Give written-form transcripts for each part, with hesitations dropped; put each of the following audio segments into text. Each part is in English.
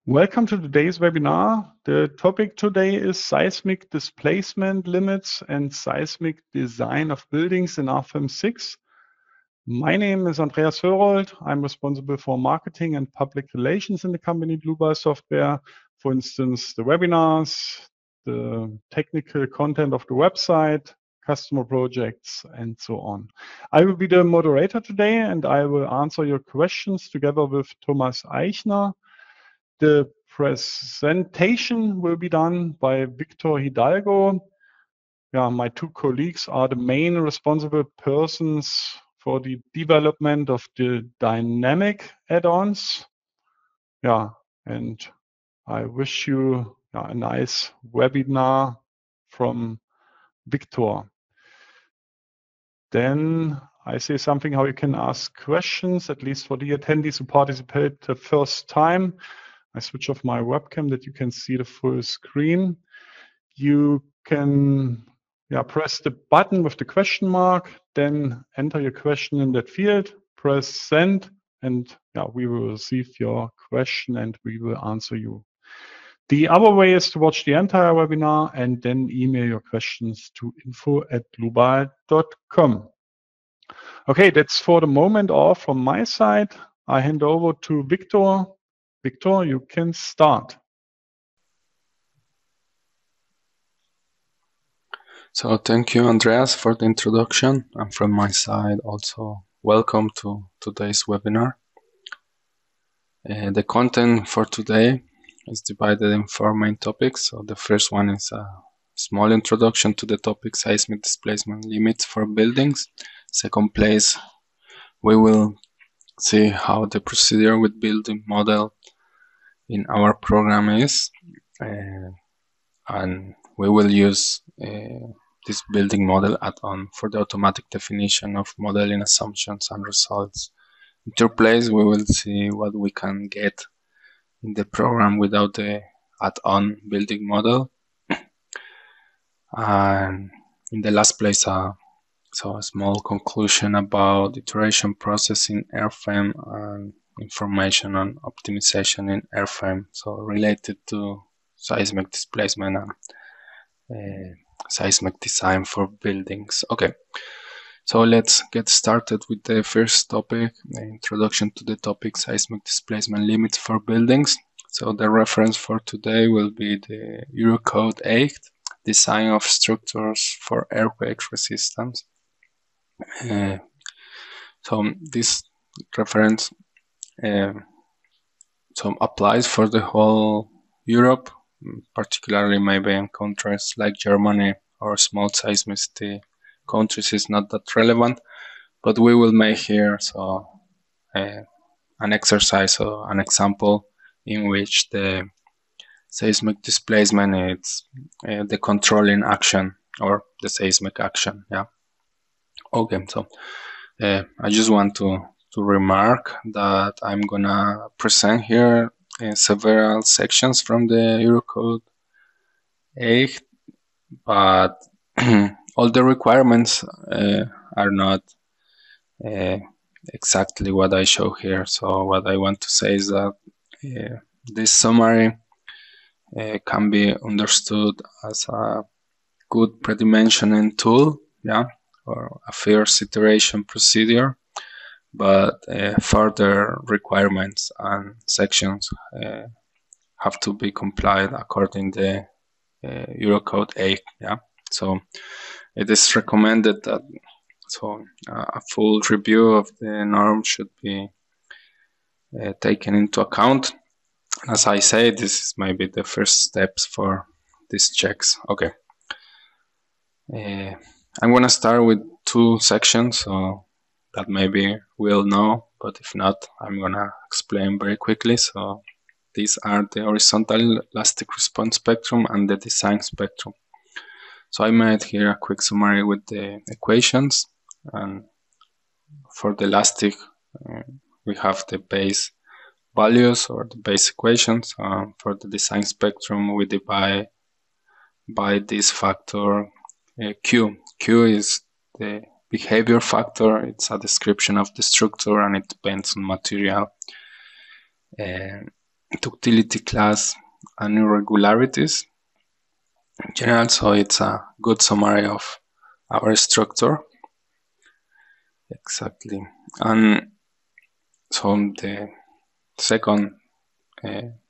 Welcome to today's webinar. The topic today is seismic displacement limits and seismic design of buildings in RFEM 6. My name is Andreas Hörold. I'm responsible for marketing and public relations in the company Dlubal Software. For instance, the webinars, the technical content of the website, customer projects, and so on. I will be the moderator today, and I will answer your questions together with Thomas Eichner. The presentation will be done by Victor Hidalgo. Yeah, my two colleagues are the main responsible persons for the development of the dynamic add-ons. Yeah, and I wish you a nice webinar from Victor. Then I say something how you can ask questions, at least for the attendees who participate the first time. I switch off my webcam that you can see the full screen. You can press the button with the question mark, then enter your question in that field, press send, and we will receive your question and we will answer you. The other way is to watch the entire webinar and then email your questions to info@dlubal.com. Okay, that's for the moment all from my side. I hand over to Victor. Victor, you can start. So thank you, Andreas, for the introduction. And from my side, also welcome to today's webinar. The content for today is divided in 4 main topics. So the first one is a small introduction to the topic seismic displacement limits for buildings. Second place, we will see how the procedure with building model in our program is, and we will use this building model add-on for the automatic definition of modeling assumptions and results. In third place, we will see what we can get in the program without the add-on building model. And in the last place, so a small conclusion about iteration process in RFEM and information on optimization in RFEM, so related to seismic displacement and seismic design for buildings. Okay, so let's get started with the first topic, the introduction to the topic seismic displacement limits for buildings. So the reference for today will be the Eurocode 8, design of structures for earthquake resistance. So this reference applies for the whole Europe, particularly maybe in countries like Germany or small seismicity countries is not that relevant, but we will make here an exercise or an example in which the seismic displacement is the controlling action or the seismic action. Okay, so I just want to remark that I'm gonna present here several sections from the Eurocode 8, but all the requirements are not exactly what I show here. So what I want to say is that this summary can be understood as a good pre-dimensioning tool, or a first iteration procedure, but further requirements and sections have to be complied according to Eurocode 8. So it is recommended that a full review of the norm should be taken into account. As I say, this is maybe the first steps for these checks. Okay. I'm going to start with 2 sections so that maybe we'll know, but if not, I'm going to explain very quickly. So these are the horizontal elastic response spectrum and the design spectrum. So I made here a quick summary with the equations, and for the elastic we have the base values or the base equations. For the design spectrum we divide by this factor Q. Q is the behavior factor. It's a description of the structure and it depends on material. the utility class and irregularities in general. So it's a good summary of our structure. Exactly. And so the second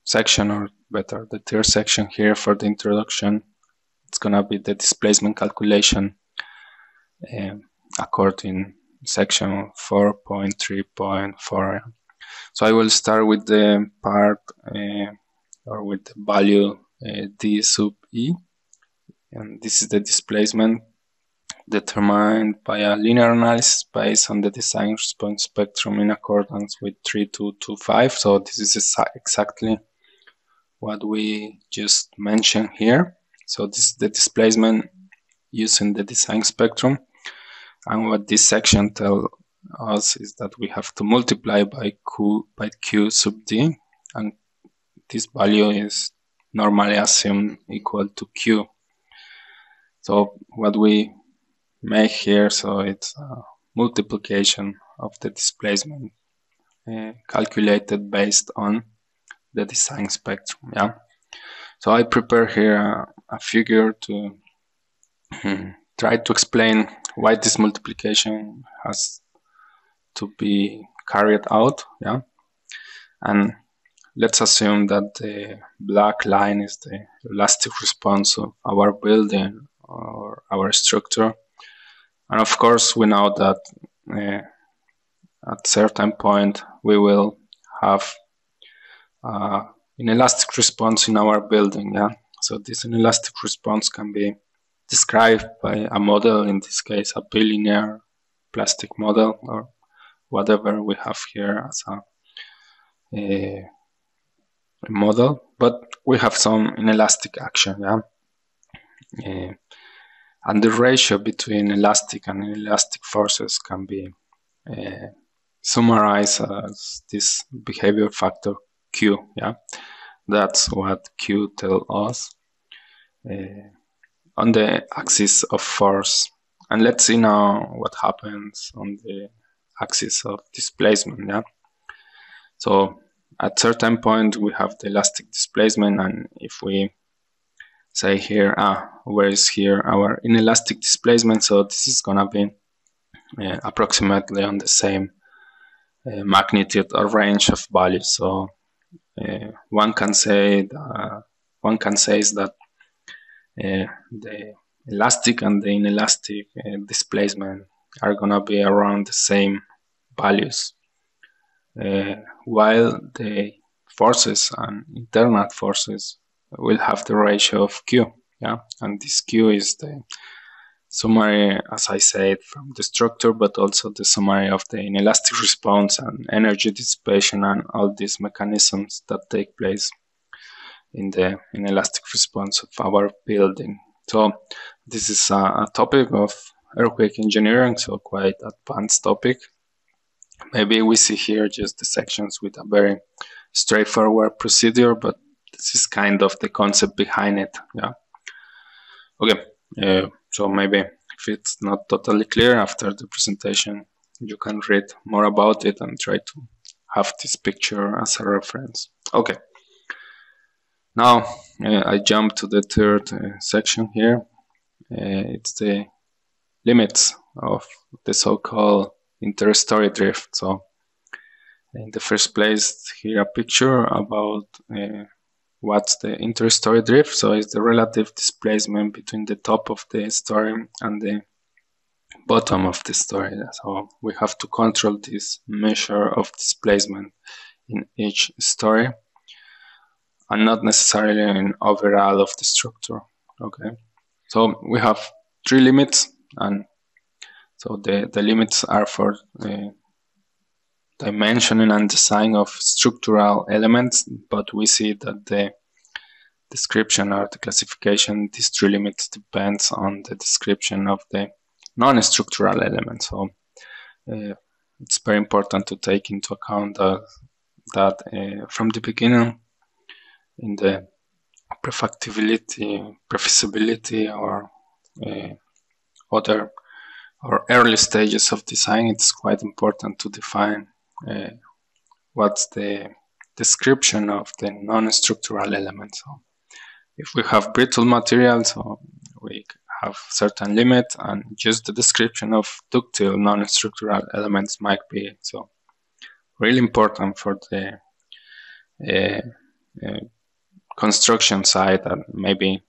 section, or better, the third section here for the introduction, it's gonna be the displacement calculation according section 4.3.4. So I will start with the part or with the value d sub e, and this is the displacement determined by a linear analysis based on the design response spectrum in accordance with 3225. So this is exactly what we just mentioned here. So this is the displacement using the design spectrum, and what this section tells us is that we have to multiply by q sub d, and this value is normally assumed equal to q. So what we make here, so it's a multiplication of the displacement calculated based on the design spectrum. Yeah. So I prepare here a figure to try to explain why this multiplication has to be carried out. Yeah. And let's assume that the black line is the elastic response of our building or our structure. And of course, we know that at certain point we will have inelastic response in our building. Yeah. So this inelastic response can be described by a model, in this case a bilinear plastic model, or whatever we have here as a model, but we have some inelastic action. Yeah. And the ratio between elastic and inelastic forces can be summarized as this behavior factor Q. Yeah, that's what Q tells us on the axis of force. And let's see now what happens on the axis of displacement. Yeah, so at certain point we have the elastic displacement, and if we say here, where is here our inelastic displacement? So this is gonna be approximately on the same magnitude or range of values. So one can say that the elastic and the inelastic displacement are gonna be around the same values, while the forces and internal forces will have the ratio of Q. Yeah, and this Q is the summary, as I said, from the structure, but also the summary of the inelastic response and energy dissipation and all these mechanisms that take place in the inelastic response of our building. So this is a topic of earthquake engineering, so quite advanced topic. Maybe we see here just the sections with a very straightforward procedure, but this is kind of the concept behind it. Yeah. Okay. So maybe if it's not totally clear after the presentation, you can read more about it and try to have this picture as a reference. Okay. Now I jump to the third section here. It's the limits of the so-called interstory drift. So in the first place, here a picture about what's the interstory drift. So it's the relative displacement between the top of the story and the bottom of the story. So we have to control this measure of displacement in each story and not necessarily in overall of the structure. Okay, so we have three limits, and so the limits are for dimensioning and design of structural elements, but we see that the description or the classification, these three limits depends on the description of the non-structural elements. So it's very important to take into account that from the beginning, in the prefeasibility or other or early stages of design, it's quite important to define what's the description of the non-structural elements. So if we have brittle materials, so we have certain limit, and just the description of ductile non-structural elements might be so really important for the construction side, and maybe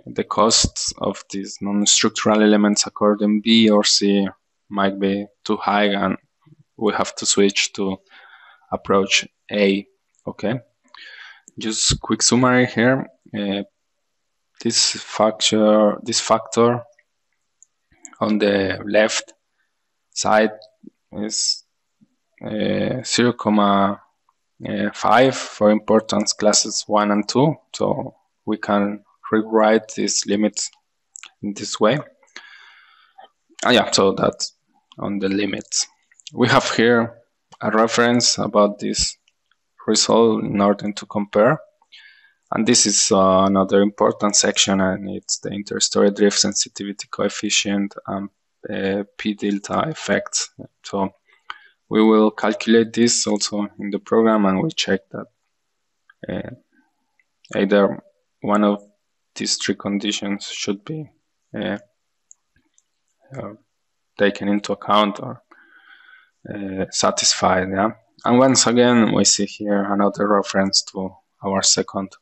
the costs of these non-structural elements according B or C might be too high, and we have to switch to approach A. Okay, just quick summary here. This factor on the left side is 0.5 for importance classes 1 and 2. So we can rewrite these limits in this way. Yeah, so that's on the limits. We have here a reference about this result in order to compare. And this is another important section, and it's the interstory drift sensitivity coefficient and P delta effects. So we will calculate this also in the program, and we check that either one of these three conditions should be taken into account or satisfied. Yeah, and once again we see here another reference to our second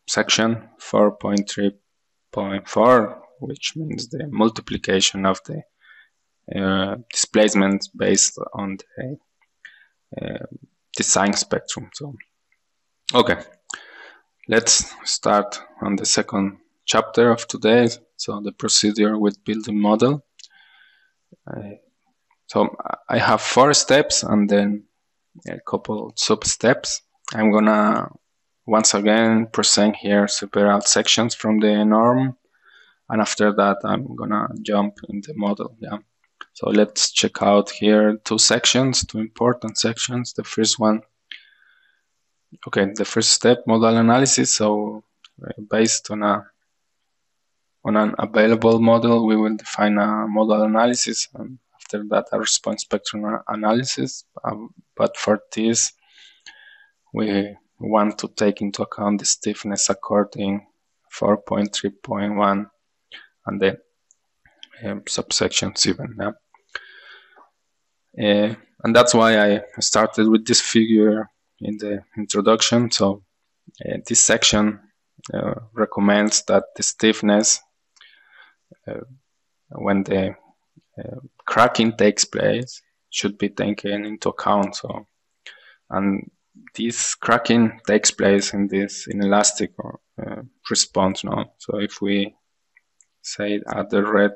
section 4.3.4, which means the multiplication of the displacement based on the design spectrum. So okay, let's start on the second chapter of today, so the procedure with building model. So I have 4 steps and then a couple sub steps. I'm gonna once again present here several sections from the norm, and after that I'm gonna jump in the model. Yeah, so let's check out here 2 sections, 2 important sections. The first one, okay, the first step, model analysis. So based on an available model, we will define a model analysis, and after that a response spectrum analysis. But for this, we want to take into account the stiffness according 4.3.1 and then subsection 7. Yeah? And that's why I started with this figure in the introduction. So this section recommends that the stiffness when the cracking takes place should be taken into account. So, and this cracking takes place in this inelastic response now. So if we say at the red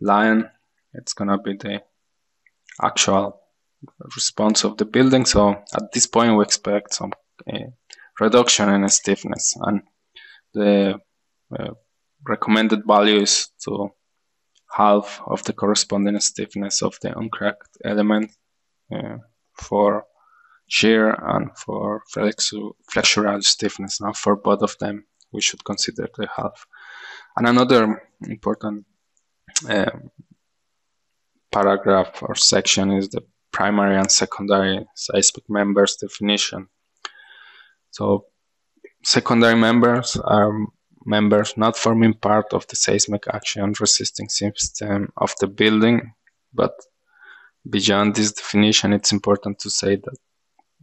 line, it's gonna be the actual response of the building. So at this point we expect some reduction in stiffness, and the recommended value is to half of the corresponding stiffness of the uncracked element for shear and for flexural stiffness. Now for both of them we should consider the half. And another important paragraph or section is the primary and secondary seismic members definition. So secondary members are members not forming part of the seismic action resisting system of the building, but beyond this definition, it's important to say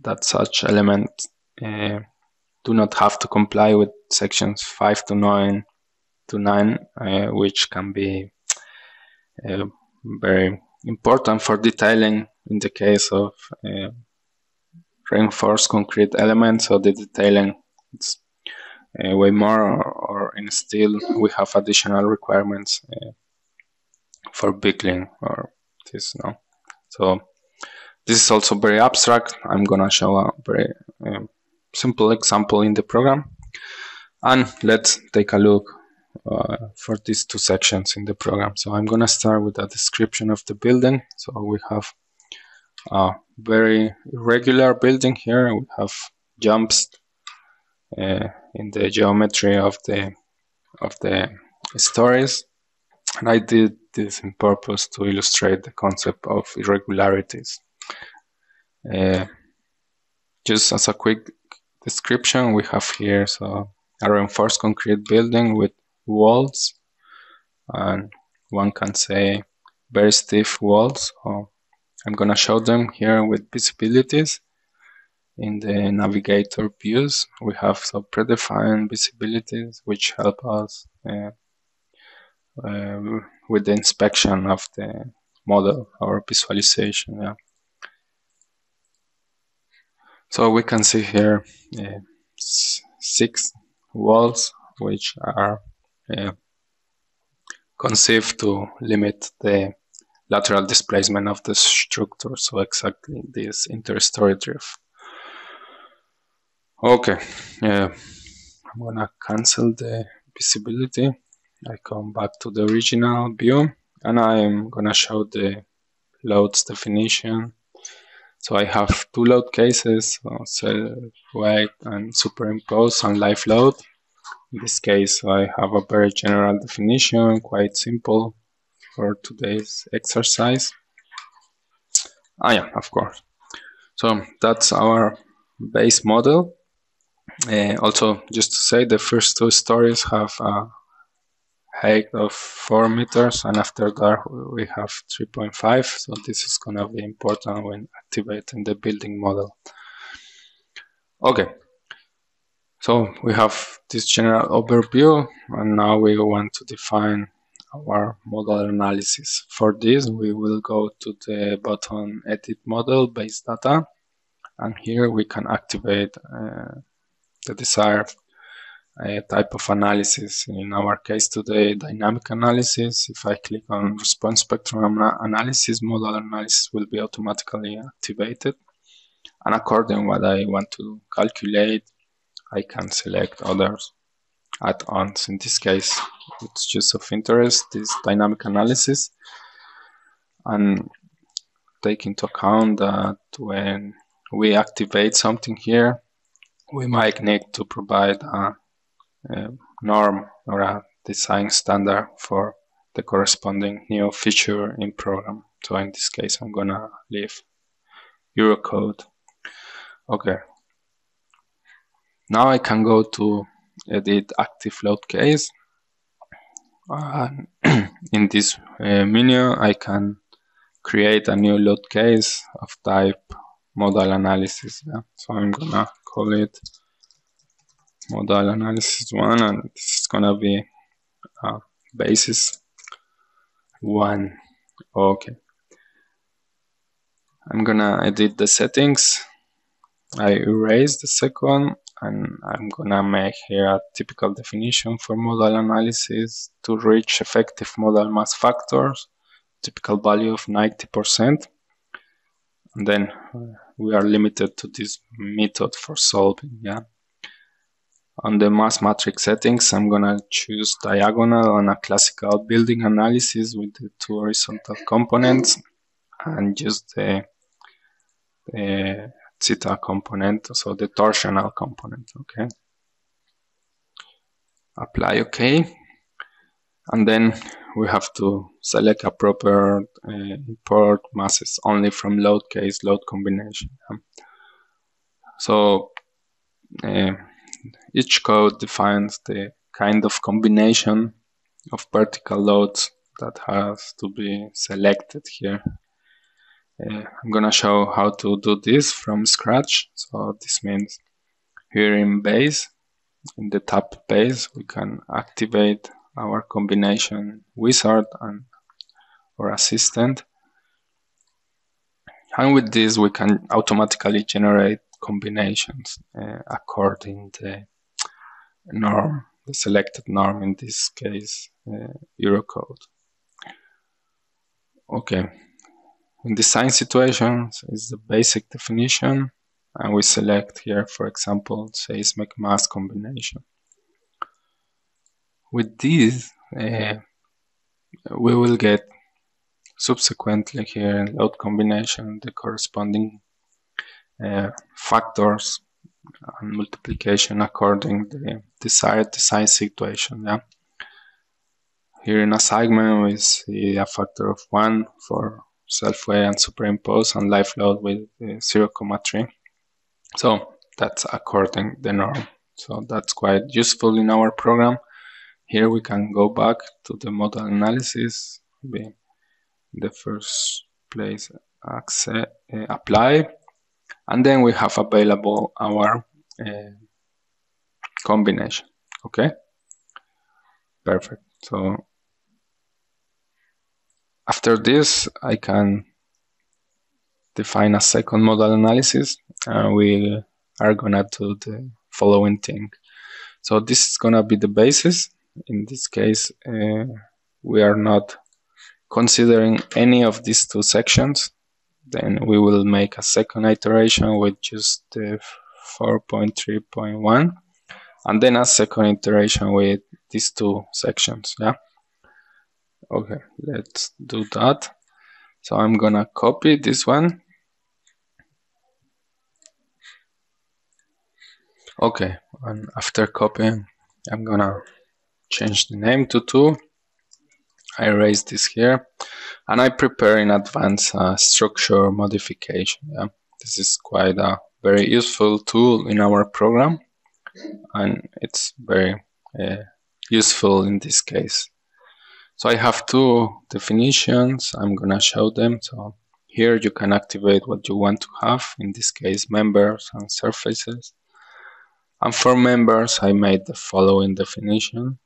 that such elements do not have to comply with sections 5 to 9, which can be very important for detailing in the case of reinforced concrete elements. So the detailing it's way more, or in steel we have additional requirements for buckling or this. No, so this is also very abstract. I'm gonna show a very simple example in the program, and let's take a look for these 2 sections in the program. So I'm gonna start with a description of the building. So we have a very irregular building here. We have jumps in the geometry of the stories, and I did this in purpose to illustrate the concept of irregularities. Just as a quick description, we have here a reinforced concrete building with walls, and one can say very stiff walls. So I'm gonna show them here with visibilities. In the navigator views, we have some predefined visibilities which help us with the inspection of the model or visualization. Yeah. So we can see here 6 walls which are conceived to limit the lateral displacement of the structure. So exactly this interstory drift. Okay, I'm gonna cancel the visibility. I come back to the original view, and I'm gonna show the loads definition. So I have 2 load cases, self-weight and superimpose and live load. In this case, I have a very general definition, quite simple for today's exercise. Yeah, of course. So that's our base model. Also, just to say, the first 2 stories have a height of 4 meters, and after that we have 3.5. So this is gonna be important when activating the building model. Okay. So we have this general overview, and now we want to define our model analysis. For this, we will go to the button Edit Model Base Data, and here we can activate the desired type of analysis. In our case today, dynamic analysis. If I click on response spectrum analysis, model analysis will be automatically activated. And according to what I want to calculate, I can select others add-ons. In this case, it's just of interest, this dynamic analysis, and take into account that when we activate something here, we might need to provide a norm or a design standard for the corresponding new feature in program. So in this case, I'm gonna leave Eurocode. Okay. Now I can go to edit active load case. In this menu, I can create a new load case of type model analysis. Yeah. So I'm gonna call it model analysis 1, and this is gonna be basis 1. Okay. I'm gonna edit the settings. I erase the second, and I'm gonna make here a typical definition for model analysis to reach effective model mass factors, typical value of 90%. And then we are limited to this method for solving. Yeah. On the mass matrix settings, I'm gonna choose diagonal and a classical building analysis with the 2 horizontal components, and just the theta component, so the torsional component. Okay. Apply OK, and then we have to select a proper import masses only from load case load combination. So each code defines the kind of combination of vertical loads that has to be selected here. I'm gonna show how to do this from scratch. So this means here in base, in the tab base, we can activate our combination wizard and or assistant. And with this, we can automatically generate combinations according to the norm, the selected norm, in this case, Eurocode. Okay. In design situations is the basic definition, and we select here, for example, seismic mass combination. With this, we will get subsequently here in load combination the corresponding factors and multiplication according to the desired design situation. Yeah. Here in assignment, we see a factor of 1 for self-weight and superimpose, and live load with 0,3. So that's according the norm. So that's quite useful in our program. Here we can go back to the model analysis, in the first place apply, and then we have available our combination. Okay, perfect. So after this, I can define a second model analysis, and we are gonna do the following thing. So this is gonna be the basis. In this case, we are not considering any of these two sections. Then we will make a second iteration with just the 4.3.1, and then a second iteration with these two sections. Yeah. Okay, let's do that. So I'm gonna copy this one. Okay, and after copying, I'm gonna change the name to 2. I erase this here, and I prepare in advance a structure modification. Yeah? This is quite a very useful tool in our program, and it's very useful in this case. So I have 2 definitions. I'm gonna show them. So here you can activate what you want to have. In this case, members and surfaces. And for members, I made the following definition.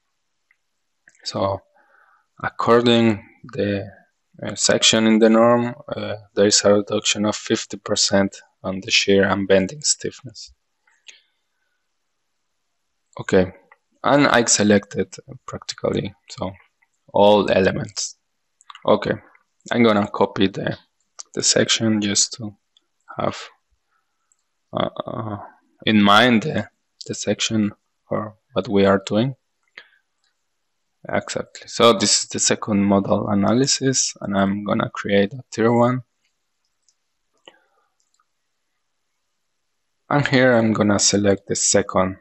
So according the section in the norm, there is a reduction of 50% on the shear and bending stiffness. Okay, and I selected practically so all elements. Okay, I'm gonna copy the section just to have in mind the section or what we are doing. Exactly. So this is the second model analysis, and I'm gonna create a tier 1. And here I'm gonna select the second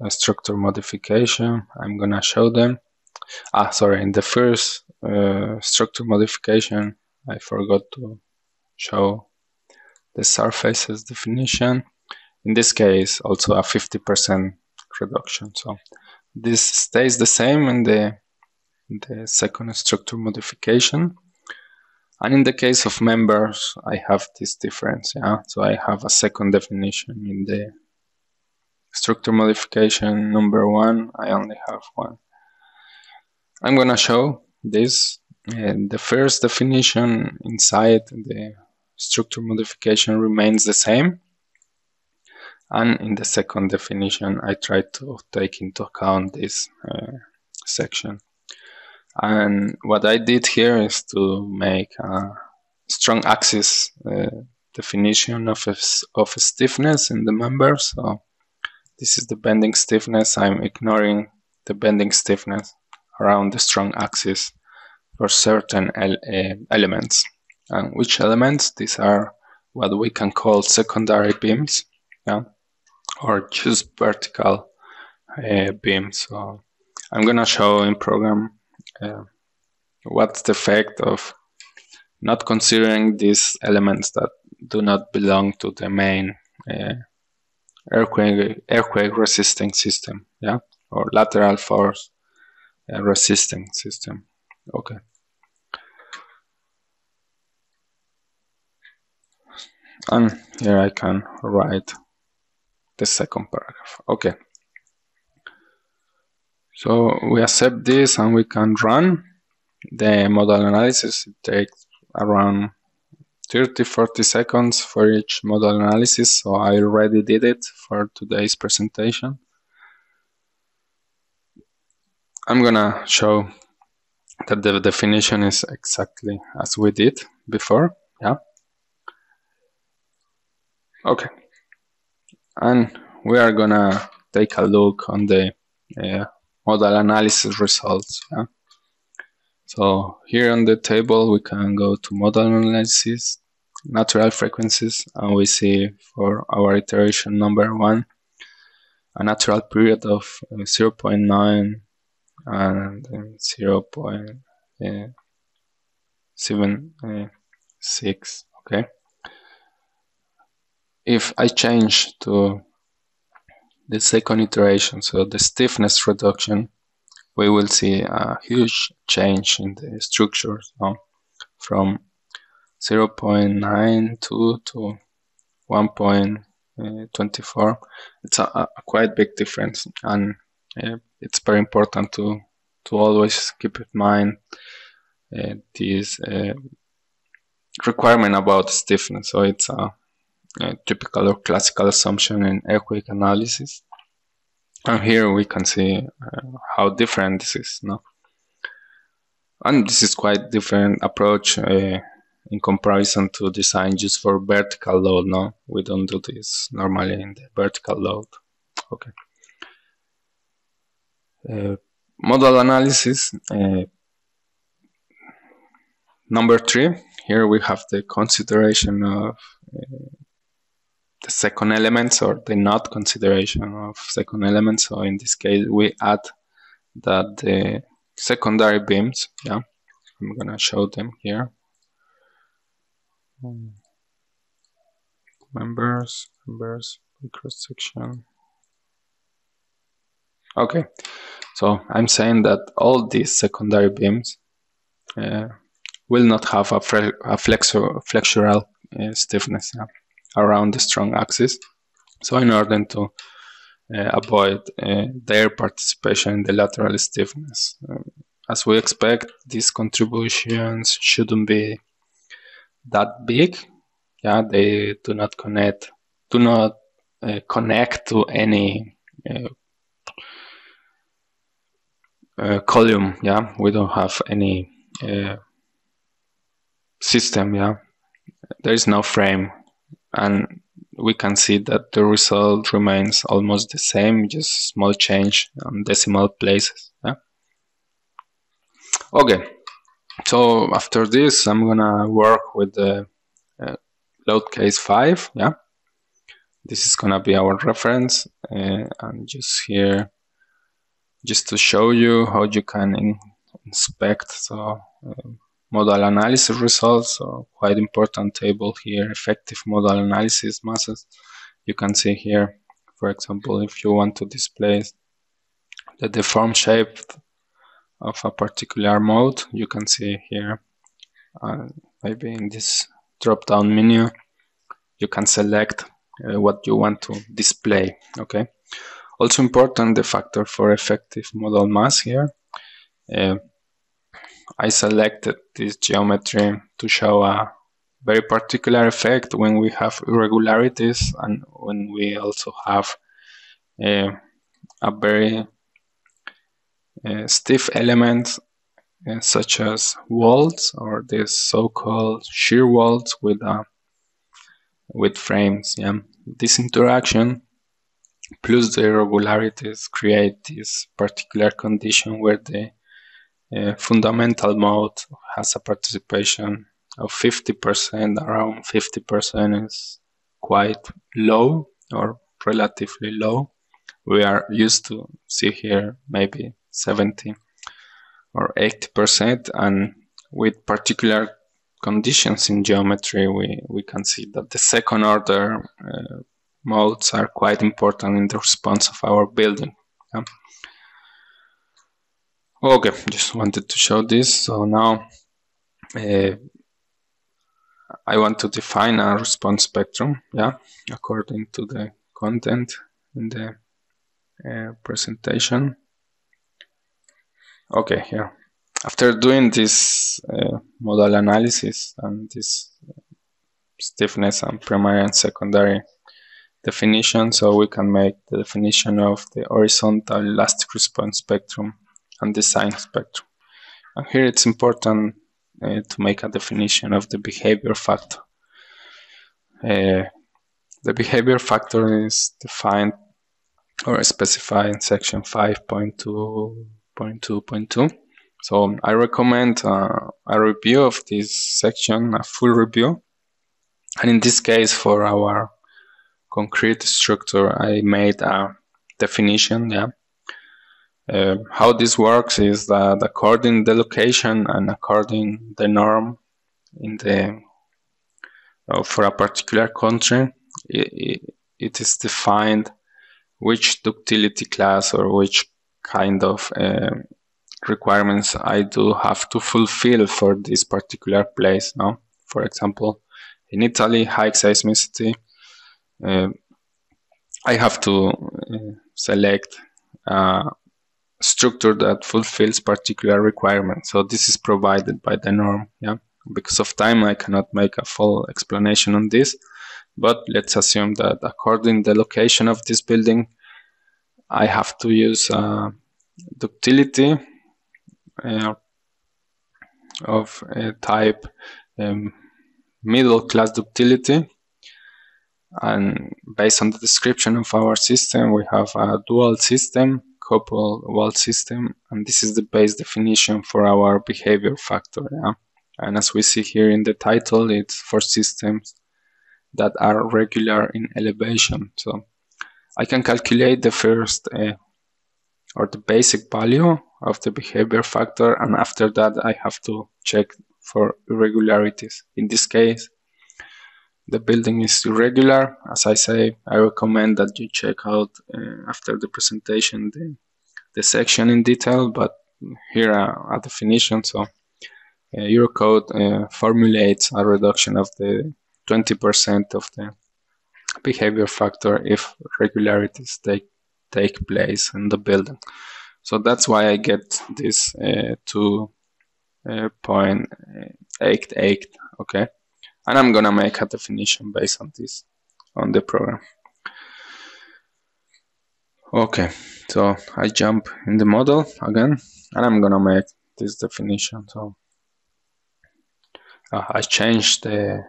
structure modification. I'm gonna show them. Sorry, in the first structure modification, I forgot to show the surfaces definition. In this case, also a 50% reduction. So this stays the same in the second structure modification. And in the case of members, I have this difference. Yeah, so I have a second definition in the structure modification number 1. I only have 1. I'm gonna show this. The first definition inside the structure modification remains the same. And in the second definition, I try to take into account this section. And what I did here is to make a strong axis definition of stiffness in the member. So this is the bending stiffness. I'm ignoring the bending stiffness around the strong axis for certain elements. And which elements? These are what we can call secondary beams. Yeah. Or just vertical beams. So I'm gonna show in program what's the effect of not considering these elements that do not belong to the main earthquake resisting system, yeah, or lateral force resisting system. Okay. And here I can write the second paragraph. Okay. So we accept this and we can run the model analysis. It takes around 30-40 seconds for each model analysis. So I already did it for today's presentation. I'm gonna show that the definition is exactly as we did before. Yeah. Okay. And we are gonna take a look on the model analysis results. Yeah? So here on the table, we can go to model analysis, natural frequencies, and we see for our iteration number 1, a natural period of 0.9 and 0.7 6. Okay. If I change to the second iteration, so the stiffness reduction, we will see a huge change in the structure, so from 0.92 to 1.24. It's a quite big difference, and it's very important to always keep in mind this requirement about stiffness. So it's a typical or classical assumption in earthquake analysis, and here we can see how different this is. No? And this is quite different approach in comparison to design just for vertical load. No, we don't do this normally in the vertical load. Okay. Model analysis. Number 3. Here we have the consideration of the second elements, or the not consideration of second elements. So in this case, we add that the secondary beams. Yeah, I'm gonna show them here. Members, cross section. Okay, so I'm saying that all these secondary beams will not have a flexural stiffness around the strong axis. So in order to avoid their participation in the lateral stiffness, as we expect, these contributions shouldn't be that big. Yeah, they do not connect to any column. Yeah, we don't have any system. Yeah, there is no frame, and we can see that the result remains almost the same, just small change on decimal places. Yeah. Okay, so after this, I'm gonna work with the load case 5. Yeah, this is gonna be our reference, and just here, just to show you how you can inspect model analysis results. So quite important table here, effective model analysis masses. You can see here, for example, if you want to display the deformed shape of a particular mode, you can see here, maybe in this drop-down menu, you can select what you want to display. Okay. Also important, the factor for effective model mass here. I selected this geometry to show a very particular effect when we have irregularities and when we also have a very stiff element such as walls, or the so-called shear walls with frames. Yeah, this interaction plus the irregularities create this particular condition where the fundamental mode has a participation of 50%. Around 50% is quite low, or relatively low. We are used to see here maybe 70 or 80%, and with particular conditions in geometry, we can see that the second order modes are quite important in the response of our building. Yeah. Okay, just wanted to show this. So now I want to define a response spectrum, yeah, according to the content in the presentation. Okay, here. After doing this model analysis and this stiffness and primary and secondary definition, so we can make the definition of the horizontal elastic response spectrum and design spectrum. And here it's important to make a definition of the behavior factor. The behavior factor is defined or specified in section 5.2.2.2. So I recommend a review of this section, a full review. And in this case, for our concrete structure, I made a definition. Yeah. How this works is that according the location and according the norm in the for a particular country, it is defined which ductility class or which kind of requirements I do have to fulfill for this particular place. No, for example, in Italy, high seismicity, I have to select a structure that fulfills particular requirements. So this is provided by the norm. Yeah, because of time, I cannot make a full explanation on this. But let's assume that according to the location of this building, I have to use ductility of type middle class ductility. And based on the description of our system, we have a dual system, couple wall system, and this is the base definition for our behavior factor. Yeah? And as we see here in the title, it's for systems that are regular in elevation. So I can calculate the first or the basic value of the behavior factor, and after that I have to check for irregularities. In this case, the building is irregular. As I say, I recommend that you check out after the presentation the section in detail, but here a definition. So Eurocode formulates a reduction of the 20% of the behavior factor if irregularities take place in the building. So that's why I get this 2.88, okay? And I'm gonna make a definition based on this, on the program. Okay, so I jump in the model again, and I'm gonna make this definition. So I changed the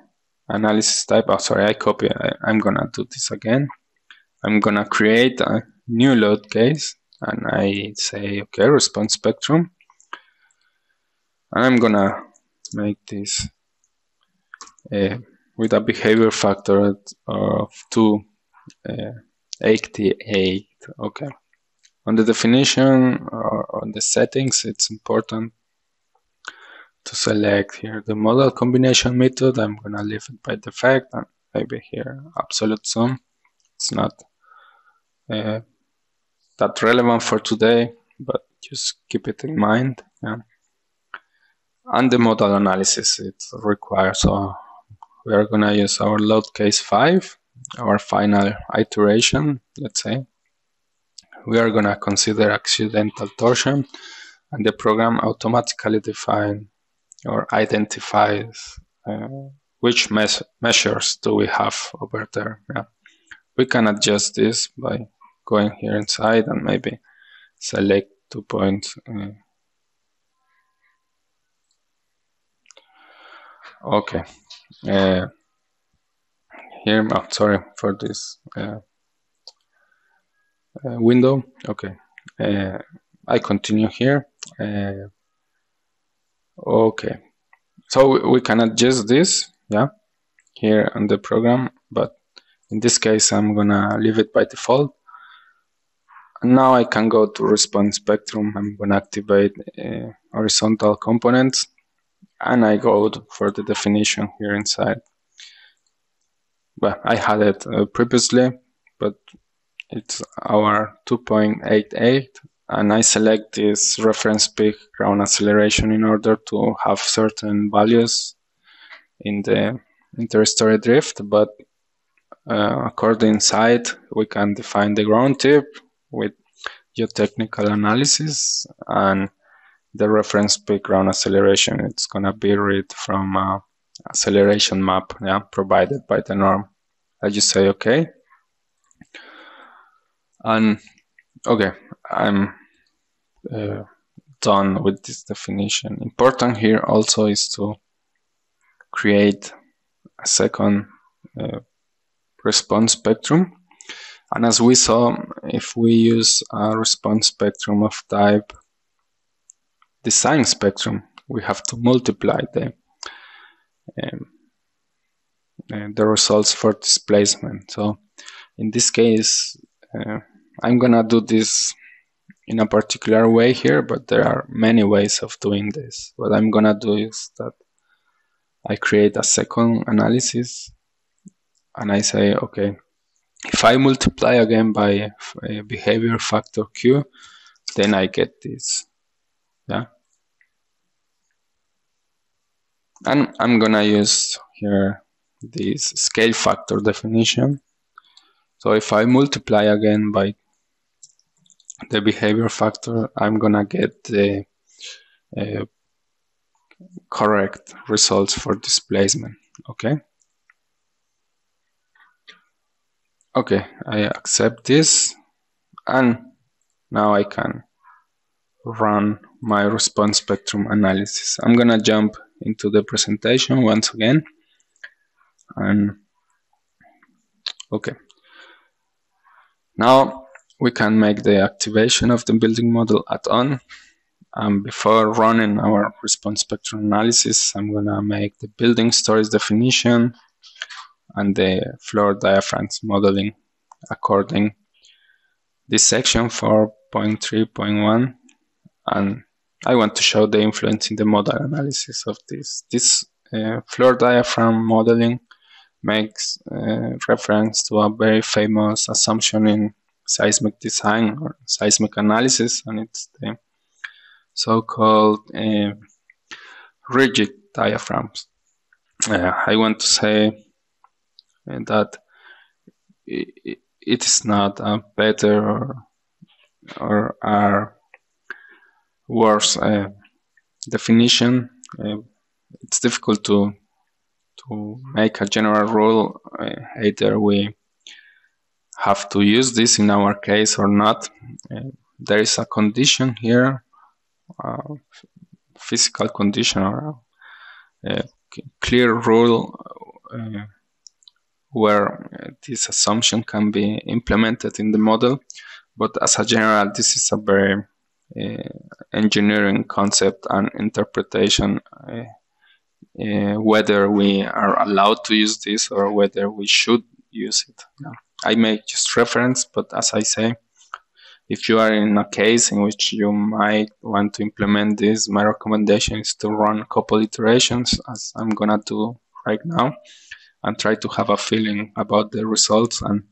analysis type. Oh, sorry, I copy. I'm gonna do this again. I'm gonna create a new load case, and I say, okay, response spectrum. And I'm gonna make this with a behavior factor of 2.88. Okay. On the definition or on the settings, it's important to select here the model combination method. I'm gonna leave it by default, and maybe here absolute sum. It's not that relevant for today, but just keep it in mind. Yeah. And the model analysis it requires. So we are gonna use our load case 5, our final iteration, let's say. We are gonna consider accidental torsion, and the program automatically defines or identifies which measures do we have over there. Yeah. We can adjust this by going here inside and maybe select 2 points. Okay. Here, oh, sorry for this window. Okay. I continue here. Okay. So we can adjust this, yeah, here on the program, but in this case, I'm gonna leave it by default. And now I can go to response spectrum. I'm gonna activate horizontal components, and I go for the definition here inside. Well, I had it previously, but it's our 2.88, and I select this reference peak ground acceleration in order to have certain values in the interstory drift, but according site, we can define the ground tip with geotechnical analysis, and the reference peak ground acceleration, it's gonna be read from acceleration map, yeah, provided by the norm. I just say okay, and okay, I'm done with this definition. Important here also is to create a second response spectrum, and as we saw, if we use a response spectrum of type design spectrum, we have to multiply the results for displacement. So in this case, I'm gonna do this in a particular way here, but there are many ways of doing this. What I'm gonna do is that I create a second analysis, and I say, okay, if I multiply again by a behavior factor Q, then I get this. Yeah. And I'm gonna use here this scale factor definition. So if I multiply again by the behavior factor, I'm gonna get the correct results for displacement. Okay. Okay, I accept this, and now I can run my response spectrum analysis. I'm gonna jump into the presentation once again, and okay. Now we can make the activation of the building model add-on. Before running our response spectrum analysis, I'm gonna make the building stories definition and the floor diaphragms modeling according this section 4.3.1, and I want to show the influence in the model analysis of this. This floor diaphragm modeling makes reference to a very famous assumption in seismic design or seismic analysis, and it's the so-called rigid diaphragms. I want to say that it is not a better or a worse definition. It's difficult to make a general rule. Either we have to use this in our case or not. There is a condition here, physical condition or a clear rule where this assumption can be implemented in the model, but as a general, this is a very engineering concept and interpretation, whether we are allowed to use this or whether we should use it. Yeah. I make just reference, but as I say, if you are in a case in which you might want to implement this, my recommendation is to run a couple iterations, as I'm gonna do right now, and try to have a feeling about the results and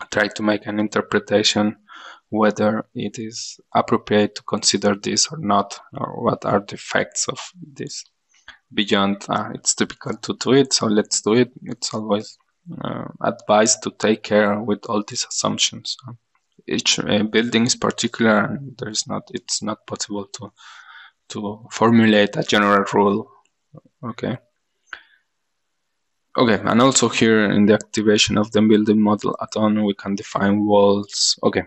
try to make an interpretation whether it is appropriate to consider this or not, or what are the effects of this. Beyond, it's difficult to do it, so let's do it. It's always advised to take care with all these assumptions. Each building is particular, and it's not possible to formulate a general rule. Okay. Okay, and also here in the activation of the building model add-on, we can define walls. Okay,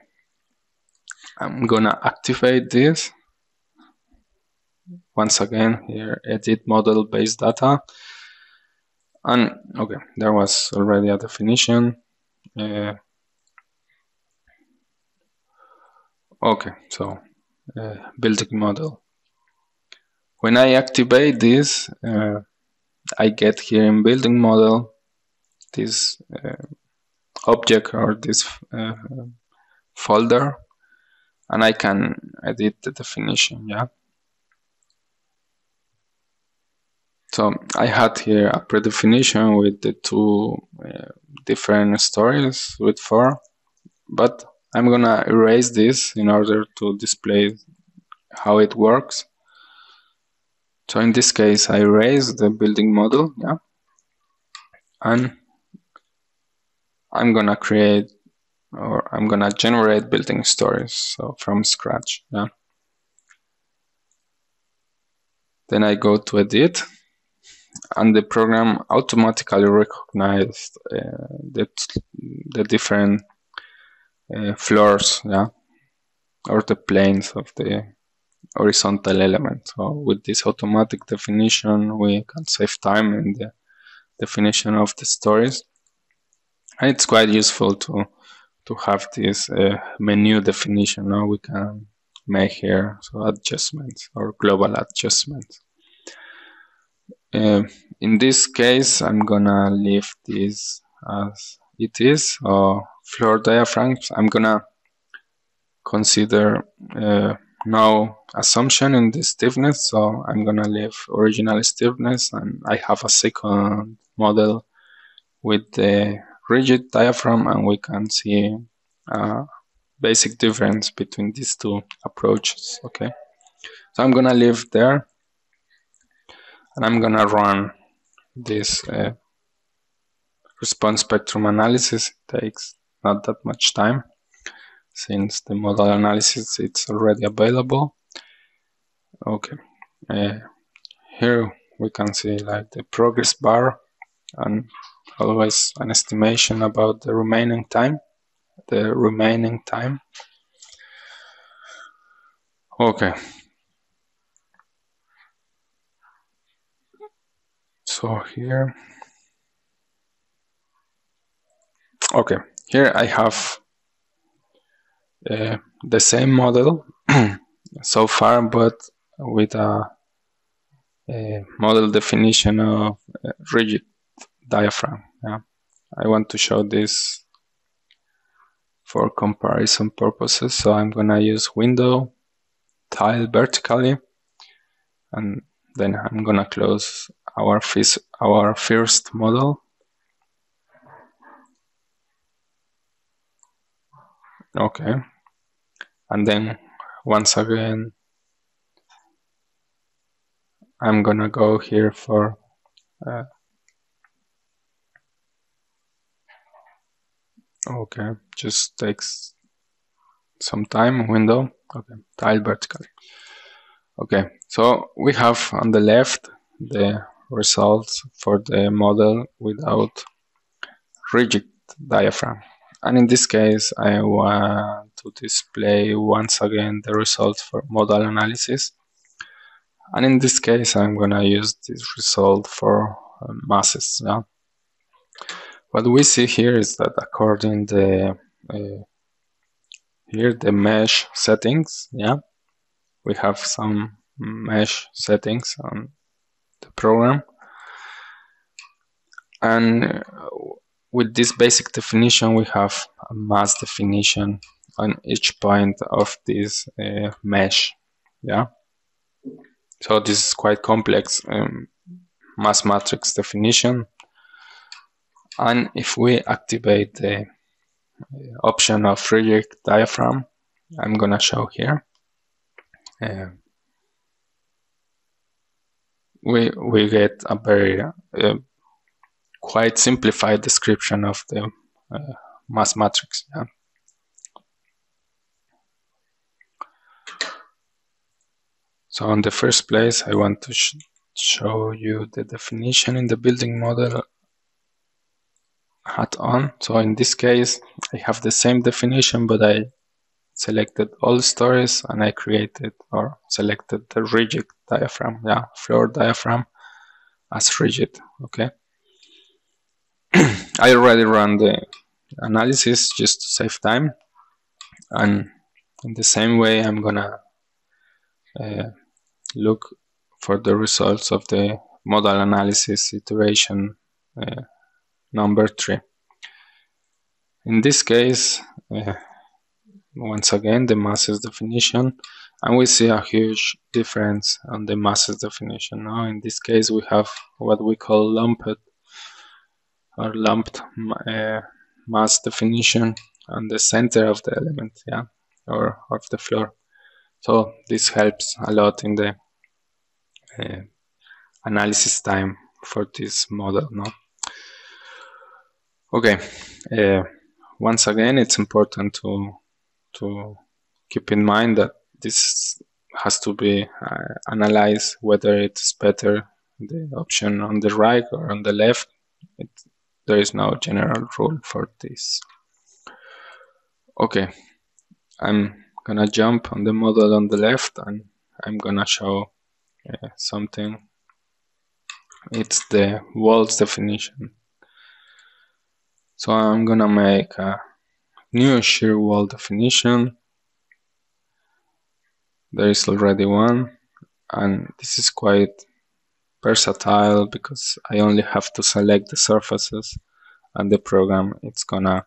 I'm gonna activate this. Once again, here, edit model based data. And okay, there was already a definition. Okay, so building model. When I activate this, I get here in building model this object or this folder, and I can edit the definition. Yeah. So I had here a predefinition with the two different stories with for, but I'm gonna erase this in order to display how it works. So in this case, I erase the building model, yeah, and I'm gonna create, or I'm gonna generate building stories, so from scratch, yeah. Then I go to edit, and the program automatically recognized the different floors, yeah, or the planes of the horizontal element. So with this automatic definition, we can save time in the definition of the stories. And it's quite useful to have this menu definition. Now we can make here so adjustments or global adjustments. In this case, I'm gonna leave this as it is, or floor diaphragms. I'm gonna consider now assumption in the stiffness, so I'm gonna leave original stiffness, and I have a second model with the rigid diaphragm, and we can see a basic difference between these two approaches. Okay, so I'm gonna leave there, and I'm gonna run this response spectrum analysis. It takes not that much time, since the modal analysis it's already available. Okay, here we can see like the progress bar and always an estimation about the remaining time. Okay, so here, okay, here I have the same model so far, but with a model definition of rigid diaphragm. Yeah, I want to show this for comparison purposes, so I'm gonna use window, tile vertically, and then I'm gonna close our first model. Okay, and then once again I'm gonna go here for okay, just takes some time. Window, okay, tile vertically. Okay, so we have on the left the results for the model without rigid diaphragm, and in this case I want to display once again the results for modal analysis, and in this case I'm gonna use this result for masses. Yeah, what we see here is that according to here the mesh settings, yeah, we have some mesh settings on the program, and with this basic definition we have a mass definition on each point of this mesh. Yeah, so this is quite complex mass matrix definition, and if we activate the option of rigid diaphragm, I'm gonna show here, we get a very quite simplified description of the mass matrix. Yeah. So in the first place I want to show you the definition in the building model add-on. So in this case I have the same definition, but I selected all stories and I created or selected the rigid diaphragm, yeah, floor diaphragm as rigid. Okay, I already ran the analysis just to save time, and in the same way I'm gonna look for the results of the modal analysis iteration number 3. In this case, once again the masses definition, and we see a huge difference on the masses definition. Now in this case we have what we call lumped mass definition on the center of the element, yeah, or of the floor. So this helps a lot in the analysis time for this model. No? Okay, once again it's important to keep in mind that this has to be analyzed whether it's better the option on the right or on the left. There is no general rule for this. Okay, I'm gonna jump on the model on the left and I'm gonna show something. It's the walls definition. So I'm gonna make a new shear wall definition. There is already one, and this is quite versatile because I only have to select the surfaces and the program it's gonna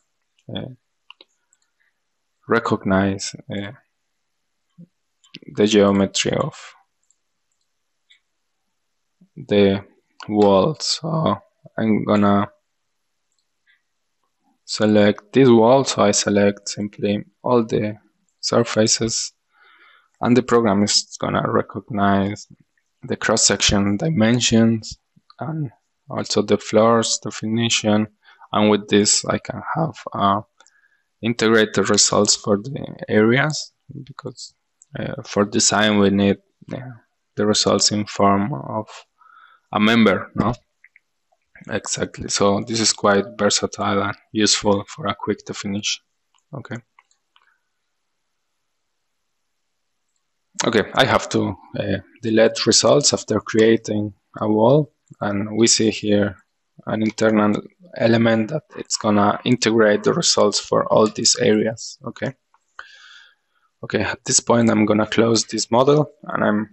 recognize the geometry of the wall. So I'm gonna select this wall, so I select simply all the surfaces, and the program is gonna recognize the cross-section dimensions and also the floors definition, and with this I can have integrated results for the areas, because for design we need the results in form of a member, no? Exactly. So this is quite versatile and useful for a quick definition. Okay. Okay, I have to delete results after creating a wall, and we see here an internal element that it's gonna integrate the results for all these areas. Okay. Okay, at this point I'm gonna close this model, and I'm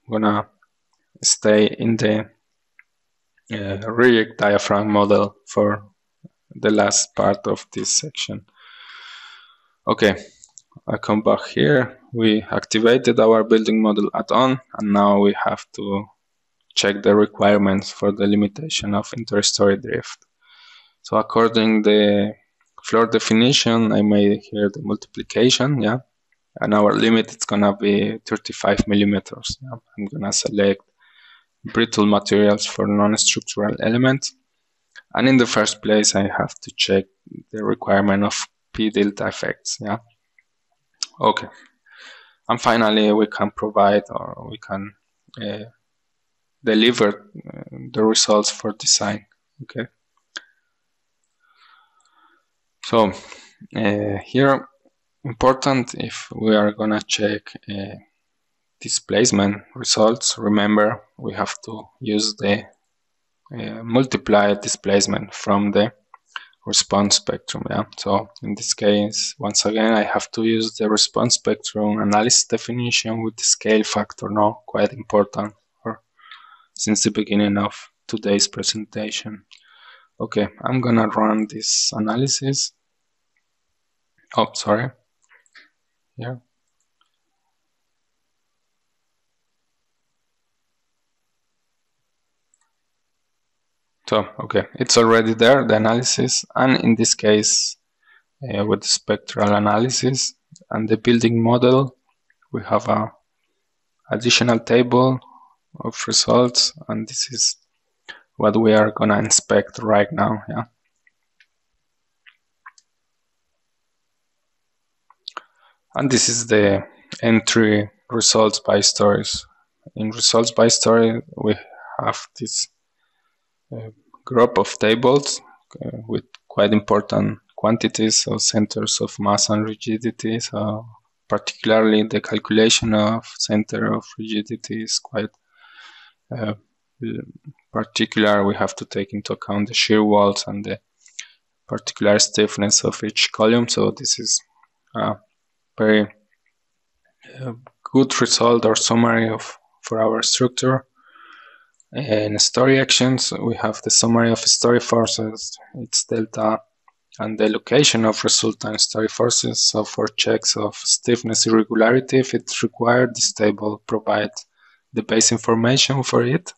gonna stay in the reject diaphragm model for the last part of this section. Okay, I come back here. We activated our building model add-on, and now we have to check the requirements for the limitation of interstory drift. So according the floor definition, I made here the multiplication, yeah, and our limit is gonna be 35 millimeters. Yeah? I'm gonna select brittle materials for non-structural elements, and in the first place I have to check the requirement of P delta effects. Yeah. Okay, and finally we can provide, or we can deliver the results for design. Okay. So here, important, if we are gonna check displacement results, remember we have to use the multiplied displacement from the response spectrum. Yeah. So in this case, once again, I have to use the response spectrum analysis definition with the scale factor. Now, quite important since the beginning of today's presentation. Okay, I'm gonna run this analysis. Oh, sorry. Here. So, okay, it's already there, the analysis, and in this case, with the spectral analysis and the building model, we have a additional table of results, and this is what we are gonna inspect right now. Yeah. And this is the entry results by stories. In results by story, we have this group of tables with quite important quantities, so centers of mass and rigidity. So particularly the calculation of center of rigidity is quite particular. We have to take into account the shear walls and the particular stiffness of each column. So this is a very good result or summary for our structure. In story actions, we have the summary of story forces, its delta, and the location of resultant story forces. So for checks of stiffness irregularity, if it's required, this table provides the base information for it.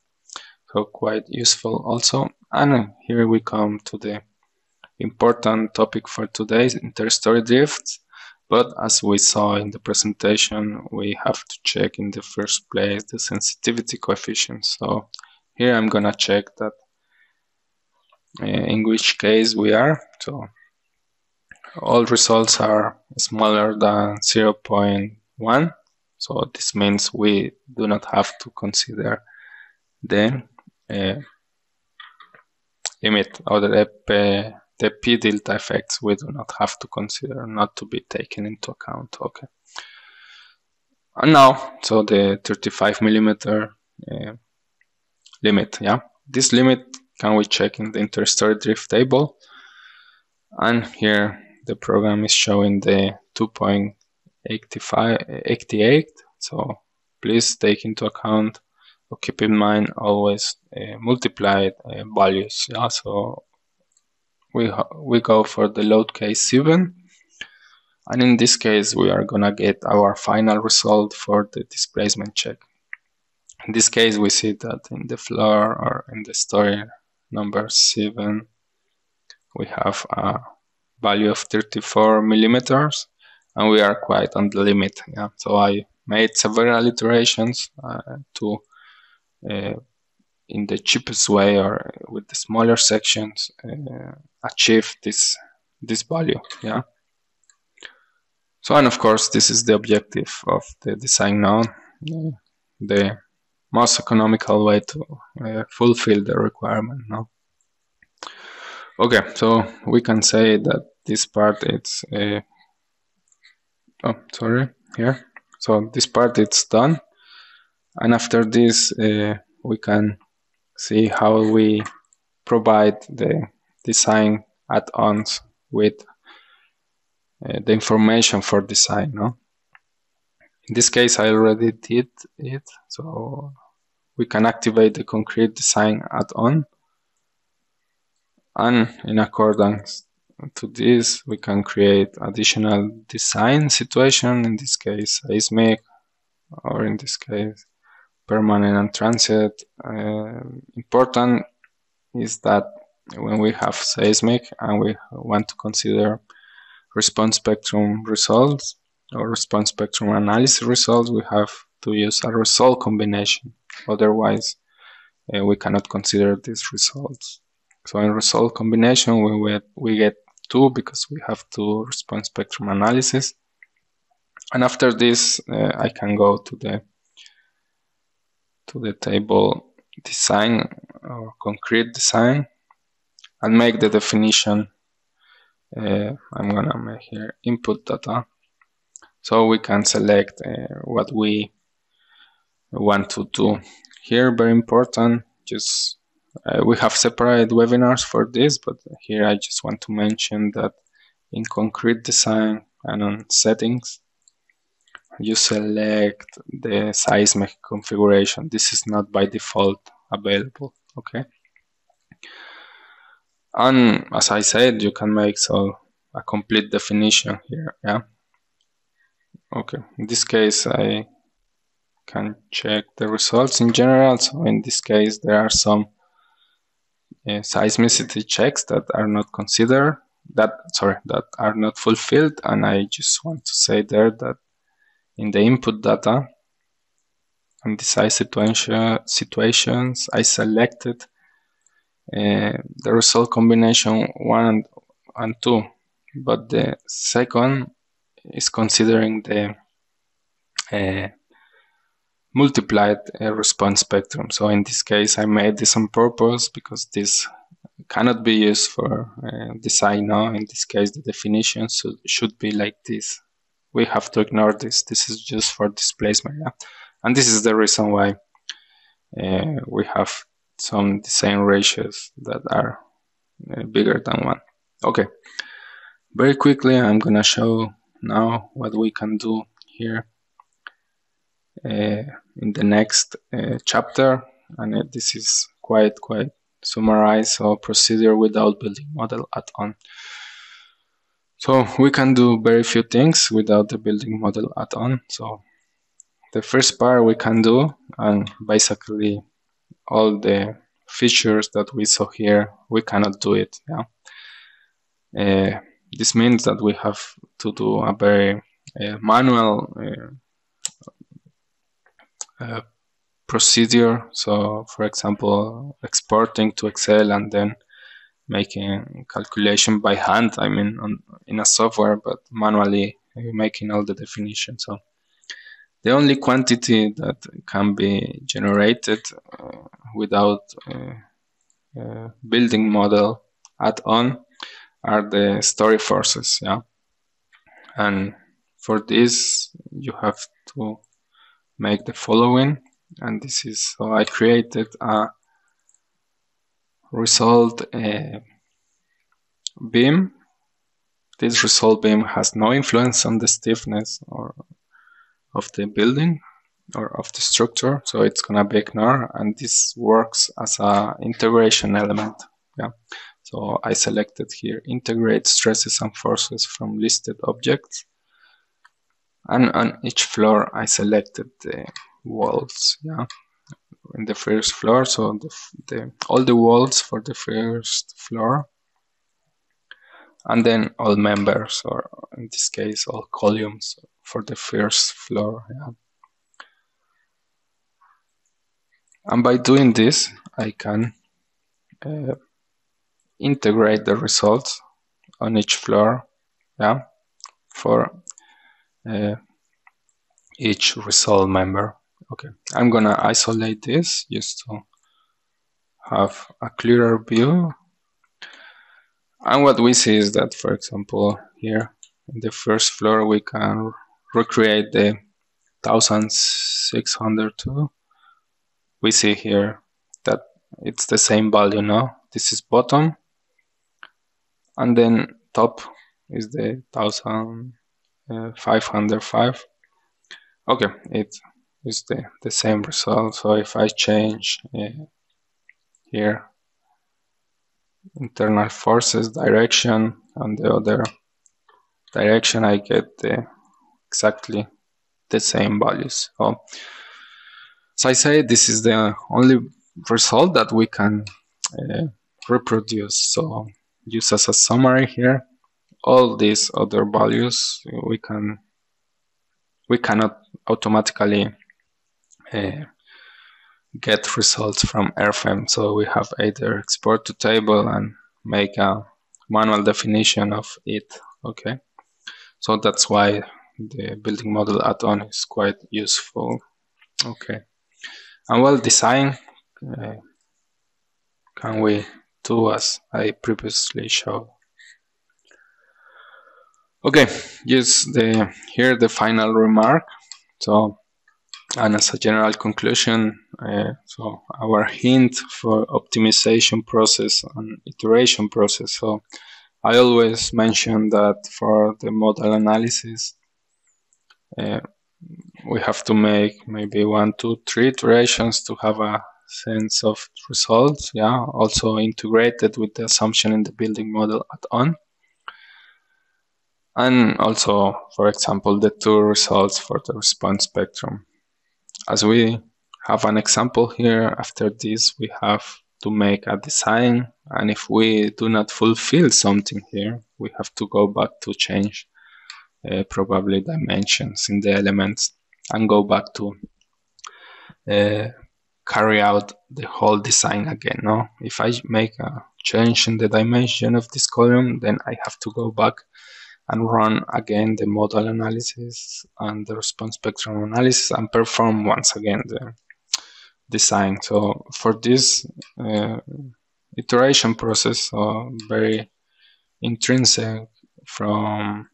So quite useful also. And here we come to the important topic for today, interstory drifts. But as we saw in the presentation, we have to check in the first place the sensitivity coefficient. So here I'm gonna check that in which case we are. So all results are smaller than 0.1. So this means we do not have to consider the limit or the P delta effects. We do not have to consider, not to be taken into account. Okay. And now, so the 35 millimeter limit. Yeah, this limit can we check in the interstory drift table, and here the program is showing the 2.88. So please take into account or keep in mind always multiplied values. Yeah, so we go for the load case 7, And in this case, we are gonna get our final result for the displacement check. In this case, we see that in the floor or in the story number 7, we have a value of 34 millimeters, and we are quite on the limit. Yeah? So I made several iterations to, in the cheapest way or with the smaller sections, achieve this value. Yeah. So, and of course, this is the objective of the design now, the most economical way to fulfill the requirement now. Okay, so we can say that this part it's here. So this part it's done, and after this we can see how we provide the design add-ons with the information for design. No? In this case, I already did it, so we can activate the concrete design add-on, and in accordance to this, we can create additional design situation. In this case, seismic, or in this case, permanent and transit. Important is that when we have seismic and we want to consider response spectrum results or response spectrum analysis results, we have to use a result combination. Otherwise, we cannot consider these results. So in result combination, we get 2 because we have 2 response spectrum analysis. And after this, I can go to the table design or concrete design and make the definition. I'm gonna make here input data, so we can select what we want to do. Here, very important, just we have separate webinars for this, but here I just want to mention that in concrete design and on settings, you select the seismic configuration. This is not by default available, okay? And as I said, you can make a complete definition here, yeah? Okay, in this case, I can check the results in general. So in this case, there are some seismicity checks that are not considered, that are not fulfilled, and I just want to say there that in the input data and design situations, I selected the result combination 1 and 2, but the second is considering the multiplied response spectrum. So in this case, I made this on purpose because this cannot be used for design now. In this case, the definition should be like this. We have to ignore this. This is just for displacement. Yeah? And this is the reason why we have some design ratios that are bigger than 1. Okay, very quickly, I'm gonna show now what we can do here in the next chapter, and this is quite summarized. So procedure without building model add-on. So we can do very few things without the building model add-on. So the first part we can do, and basically all the features that we saw here, we cannot do it. Yeah. This means that we have to do a very manual procedure. So, for example, exporting to Excel and then making calculation by hand. I mean, in a software, but manually making all the definitions. So, the only quantity that can be generated without building model add-on are the story forces. Yeah, and for this you have to make the following, and this is, so I created a result beam. This result beam has no influence on the stiffness or of the building or of the structure, so it's gonna be ignored, and this works as a integration element. Yeah, so I selected here integrate stresses and forces from listed objects, And on each floor, I selected the walls. Yeah, in the first floor, so all the walls for the first floor, and then all members, or in this case, all columns for the first floor. Yeah. And by doing this, I can integrate the results on each floor, yeah, for each result member. Okay, I'm gonna isolate this just to have a clearer view. And what we see is that, for example, here in the first floor, we can recreate the 1602. We see here that it's the same value now. This is bottom, and then top is the 1505. Okay, it is the same result. So if I change here internal forces direction and the other direction, I get exactly the same values. So as I say, this is the only result that we can reproduce. So just as a summary here, all these other values we cannot automatically get results from RFEM. So we have either export to table and make a manual definition of it. Okay, so that's why the building model add-on is quite useful. Okay, and well, design can we do as I previously showed. Okay, just here the final remark. So, and as a general conclusion, so our hint for optimization process and iteration process. So I always mention that for the model analysis, we have to make maybe 1, 2, 3 iterations to have a sense of results. Yeah, also integrated with the assumption in the building model add-on. And also, for example, the 2 results for the response spectrum. As we have an example here, after this we have to make a design, and if we do not fulfill something here, we have to go back to change probably dimensions in the elements and go back to carry out the whole design again. No, if I make a change in the dimension of this column, then I have to go back and run again the model analysis and the response spectrum analysis and perform once again the design. So for this iteration process, very intrinsic from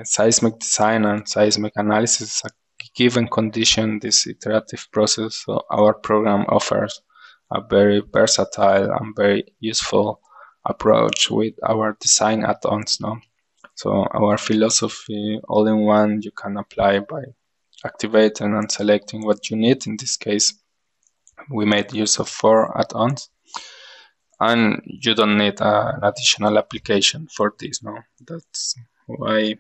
seismic design and seismic analysis, a given condition, this iterative process, so our program offers a very versatile and very useful approach with our design add-ons. No? So our philosophy, all in one, you can apply by activating and selecting what you need. In this case, we made use of 4 add-ons, and you don't need an additional application for this. No, that's why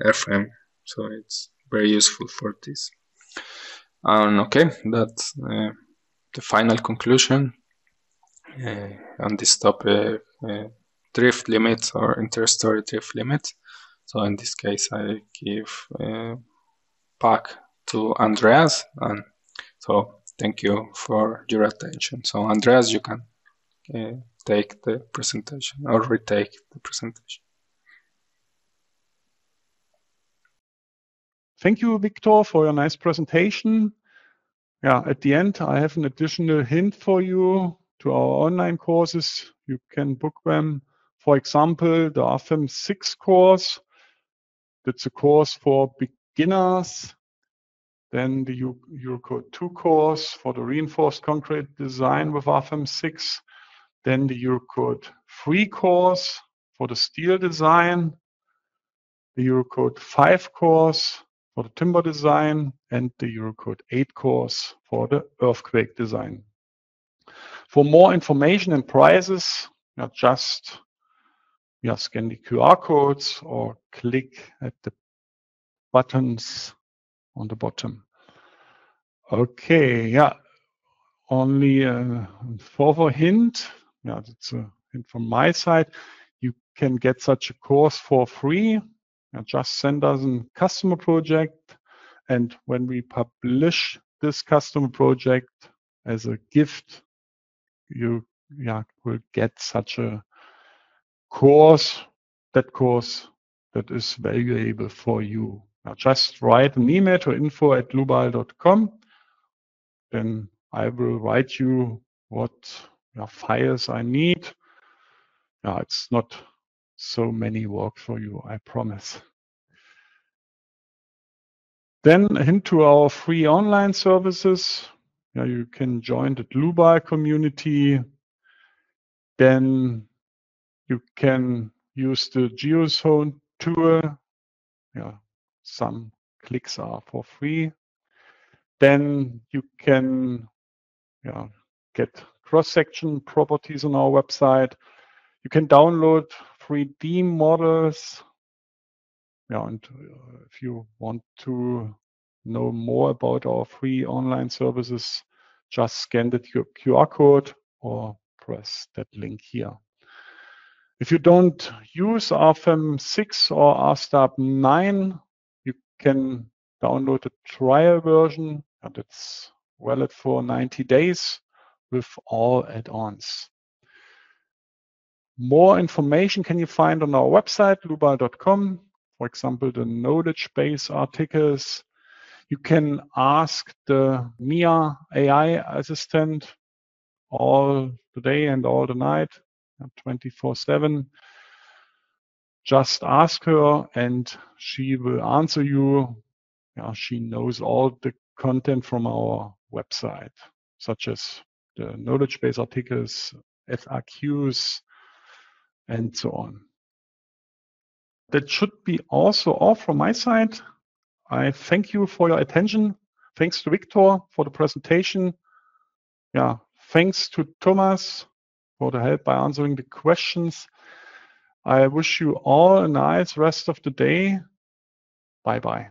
RFEM. So it's very useful for this. Okay, that's the final conclusion on this topic. Drift limits or interstory drift limits. So in this case, I give back to Andreas, and so thank you for your attention. So Andreas, you can take the presentation or retake the presentation. Thank you, Victor, for your nice presentation. Yeah, at the end, I have an additional hint for you to our online courses. You can book them. For example, the RFEM 6 course. That's a course for beginners. Then the Eurocode 2 course for the reinforced concrete design with RFEM 6. Then the Eurocode 3 course for the steel design. The Eurocode 5 course for the timber design, and the Eurocode 8 course for the earthquake design. For more information and prices, just scan the QR codes or click at the buttons on the bottom. Okay, yeah. Only a further hint. Yeah, that's a hint from my side. You can get such a course for free. Just send us a customer project, and when we publish this customer project as a gift, you will get such a course. That course that is valuable for you. Now just write an email to info@dlubal.com. Then I will write you what files I need. It's not so many work for you, I promise. Then a hint to our free online services. You can join the Dlubal community. Then you can use the GeoZone tool. Some clicks are for free. Then you can get cross-section properties on our website. You can download 3D models. And if you want to know more about our free online services, just scan the QR code or press that link here. If you don't use RFEM 6 or RStab 9, you can download a trial version, and it's valid for 90 days with all add-ons. More information can you find on our website, dlubal.com. For example, the knowledge base articles. You can ask the Mia AI assistant all the day and all the night, 24/7. Just ask her and she will answer you. She knows all the content from our website, such as the knowledge base articles, FAQs, and so on. That should be also all from my side. I thank you for your attention. Thanks to Victor for the presentation. Thanks to Thomas for the help by answering the questions. I wish you all a nice rest of the day. Bye-bye.